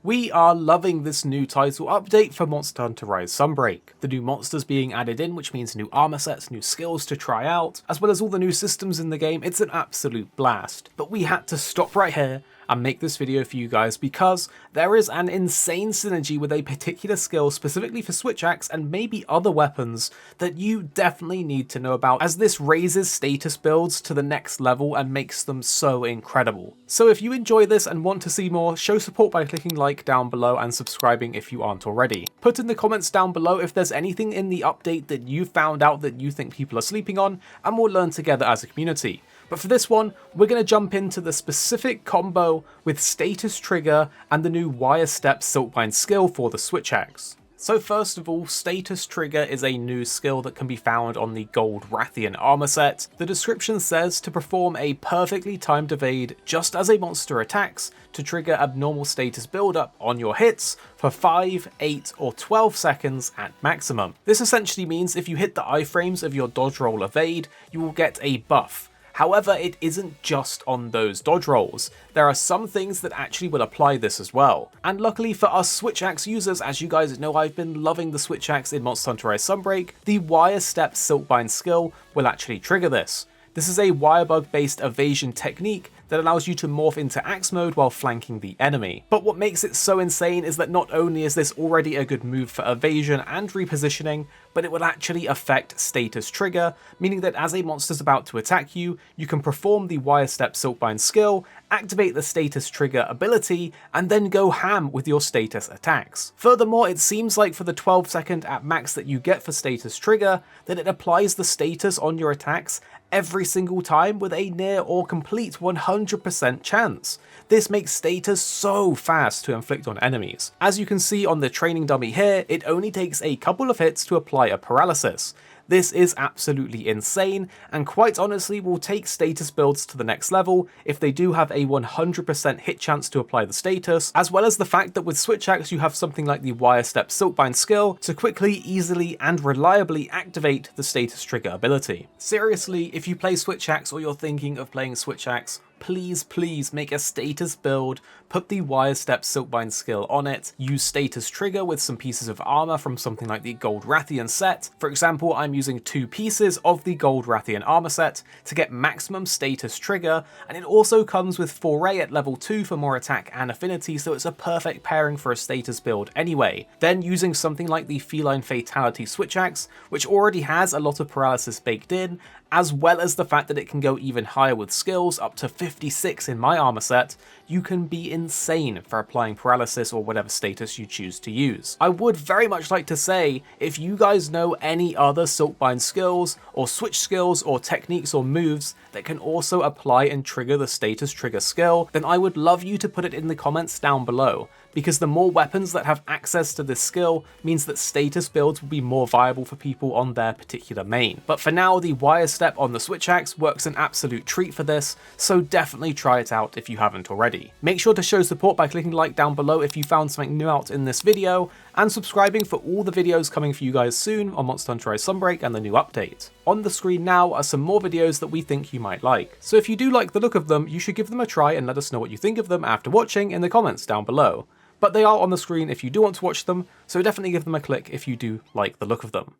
We are loving this new title update for Monster Hunter Rise Sunbreak. The new monsters being added in, which means new armor sets, new skills to try out, as well as all the new systems in the game. It's an absolute blast. But we had to stop right here and make this video for you guys because there is an insane synergy with a particular skill specifically for Switch Axe and maybe other weapons that you definitely need to know about, as this raises status builds to the next level and makes them so incredible. So if you enjoy this and want to see more, show support by clicking like down below and subscribing if you aren't already. Put in the comments down below if there's anything in the update that you found out that you think people are sleeping on, and we'll learn together as a community. But for this one, we're going to jump into the specific combo with Status Trigger and the new Wire Step Silkbind skill for the Switch Axe. So first of all, Status Trigger is a new skill that can be found on the Gold Rathian armor set. The description says to perform a perfectly timed evade just as a monster attacks to trigger abnormal status buildup on your hits for 5, 8 or 12 seconds at maximum. This essentially means if you hit the iframes of your dodge roll evade, you will get a buff. However, it isn't just on those dodge rolls. There are some things that actually will apply this as well. And luckily for us Switch Axe users, as you guys know, I've been loving the Switch Axe in Monster Hunter Rise Sunbreak, the Wire Step Silkbind skill will actually trigger this. This is a wirebug based evasion technique that allows you to morph into axe mode while flanking the enemy. But what makes it so insane is that not only is this already a good move for evasion and repositioning, but it will actually affect status trigger, meaning that as a monster's about to attack you, you can perform the Wire Step Silkbind skill, activate the status trigger ability, and then go ham with your status attacks. Furthermore, it seems like for the 12-second at max that you get for status trigger, that it applies the status on your attacks every single time with a near or complete 100% chance. This makes status so fast to inflict on enemies. As you can see on the training dummy here, it only takes a couple of hits to apply a paralysis. This is absolutely insane, and quite honestly will take status builds to the next level if they do have a 100% hit chance to apply the status, as well as the fact that with Switch Axe you have something like the Wire Step Silkbind skill to quickly, easily, and reliably activate the status trigger ability. Seriously, if you play Switch Axe or you're thinking of playing Switch Axe, please make a status build, put the Wire Step Silkbind skill on it, use status trigger with some pieces of armor from something like the Gold Rathian set. For example, I'm using 2 pieces of the Gold Rathian armor set to get maximum status trigger, and it also comes with Foray at level 2 for more attack and affinity, so it's a perfect pairing for a status build anyway. Then using something like the Feline Fatality Switch Axe, which already has a lot of paralysis baked in, as well as the fact that it can go even higher with skills, up to 56 in my armor set, you can be insane for applying paralysis or whatever status you choose to use. I would very much like to say, if you guys know any other Silkbind skills, or switch skills, or techniques or moves that can also apply and trigger the status trigger skill, then I would love you to put it in the comments down below, because the more weapons that have access to this skill means that status builds will be more viable for people on their particular main. But for now, the Wire Step on the Switch Axe works an absolute treat for this, so definitely try it out if you haven't already. Make sure to show support by clicking like down below if you found something new out in this video, and subscribing for all the videos coming for you guys soon on Monster Hunter Rise Sunbreak and the new update. On the screen now are some more videos that we think you might like, so if you do like the look of them, you should give them a try and let us know what you think of them after watching in the comments down below. But they are on the screen if you do want to watch them, so definitely give them a click if you do like the look of them.